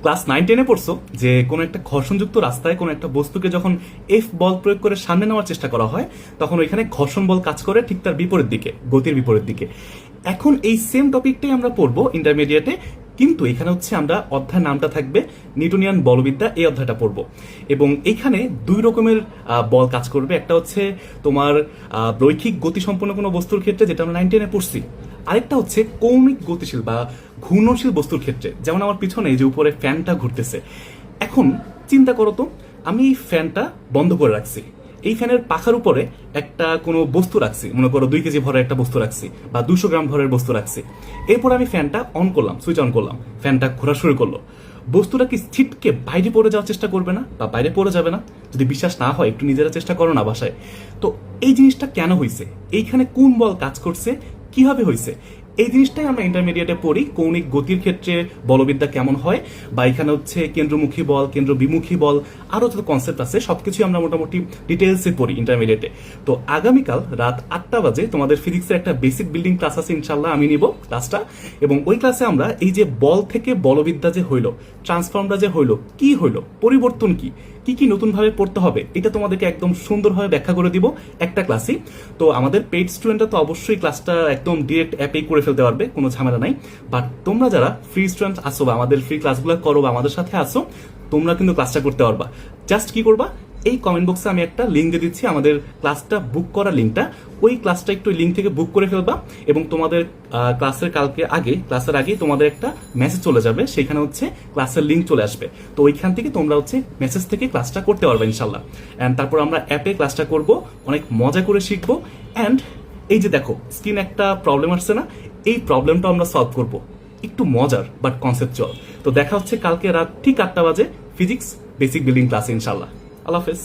Class 9-10-এ পড়ছো যে কোনো একটা ঘর্ষণযুক্ত রাস্তায় কোনো একটা বস্তুকে যখন এফ বল প্রয়োগ করে সামনে নেওয়ার চেষ্টা করা হয় তখন ওইখানে ঘর্ষণ বল কাজ করে ঠিক তার বিপরীত দিকে, গতির বিপরীত দিকে। এখন এই সেম টপিকটাই আমরা পড়বো ইন্টারমিডিয়েটে, কিন্তু এখানে হচ্ছে আমরা অধ্যায় নামটা থাকবে নিউটনিয়ান বলবিদ্যা, এই অধ্যায়টা পড়বো। এবং এখানে দুই রকমের বল কাজ করবে। একটা হচ্ছে তোমার রৈখিক গতিসম্পন্ন কোনো বস্তুর ক্ষেত্রে, যেটা আমরা 9-10-এ পড়ছি। আরেকটা হচ্ছে কৌণিক গতিশীল বা ঘূর্ণনশীল বস্তুর ক্ষেত্রে, যেমন আমার পিছনে যে উপরে ফ্যানটা ঘুরতেছে। এখন চিন্তা করো তো, আমি এই ফ্যানটা বন্ধ করে রাখছি, এই ফ্যানের পাখার উপরে একটা কোনো বস্তু রাখছি, মনে করো 2 কেজি ভরের একটা বস্তু রাখছি বা 200 গ্রাম ভরের বস্তু রাখছি। এরপর আমি ফ্যানটা অন করলাম, সুইচ অন করলাম, ফ্যানটা ঘোরা শুরু করলো। বস্তুটা কি ছিটকে বাইরে পড়ে যাওয়ার চেষ্টা করবে না, বা বাইরে পড়ে যাবে না? যদি বিশ্বাস না হয় একটু নিজেরা চেষ্টা করো না বাসায়। তো এই জিনিসটা কেন হয়েছে, এইখানে কোন বল কাজ করছে, কিভাবে হয়েছে, এই জিনিসটাই আমরা ইন্টারমিডিয়েটে পড়ি। কৌণিক গতির ক্ষেত্রে বলবিদ্যা কেমন হয়, বা এখানে হচ্ছে কেন্দ্রমুখী বল, কেন্দ্র বিমুখী বল, আরও যত কনসেপ্ট আছে সবকিছু আমরা মোটামুটি ডিটেলসে পড়ি ইন্টারমিডিয়েটে। তো আগামীকাল রাত 8টা বাজে তোমাদের ফিজিক্সের একটা বেসিক বিল্ডিং ক্লাস আছে, ইনশাল্লাহ আমি নিব ক্লাসটা। এবং ওই ক্লাসে আমরা এই যে বল থেকে বলবিদ্যা যে হইলো, ট্রান্সফর্মটা যে হইলো, কি হইলো, পরিবর্তন কি কি কি নতুনভাবে পড়তে হবে, এটা তোমাদেরকে একদম সুন্দরভাবে ব্যাখ্যা করে দিব একটা ক্লাসই। তো আমাদের পেইড স্টুডেন্টরা তো অবশ্যই ক্লাসটা একদম ডিরেক্ট অ্যাপেই করে ফেলতে পারবে, কোনো ঝামেলা নাই। বাট তোমরা যারা ফ্রি স্টুডেন্ট আসো বা আমাদের ফ্রি ক্লাসগুলো করো বা আমাদের সাথে আসো, তোমরা কিন্তু ক্লাসটা করতে পারবা। জাস্ট কি করবা, এই কমেন্ট বক্সে আমি একটা লিঙ্ক দিয়ে দিচ্ছি, আমাদের ক্লাসটা বুক করার লিঙ্কটা। ওই ক্লাসটা একটু লিঙ্ক থেকে বুক করে ফেলবা, এবং তোমাদের ক্লাসের আগে তোমাদের একটা মেসেজ চলে যাবে, সেখানে হচ্ছে ক্লাসের লিঙ্ক চলে আসবে। তো ওইখান থেকে তোমরা হচ্ছে মেসেজ থেকে ক্লাসটা করতে পারবে ইনশাল্লাহ। অ্যান্ড তারপর আমরা অ্যাপে ক্লাসটা করব, অনেক মজা করে শিখবো। অ্যান্ড এই যে দেখো স্ক্রিন একটা প্রবলেম আসছে না, এই প্রবলেমটা আমরা সলভ করব, একটু মজার বাট কনসেপচুয়াল। তো দেখা হচ্ছে কালকে রাত ঠিক 8টা বাজে ফিজিক্স বেসিক বিল্ডিং ক্লাসে ইনশাল্লাহ। আল্লাহ হাফেজ।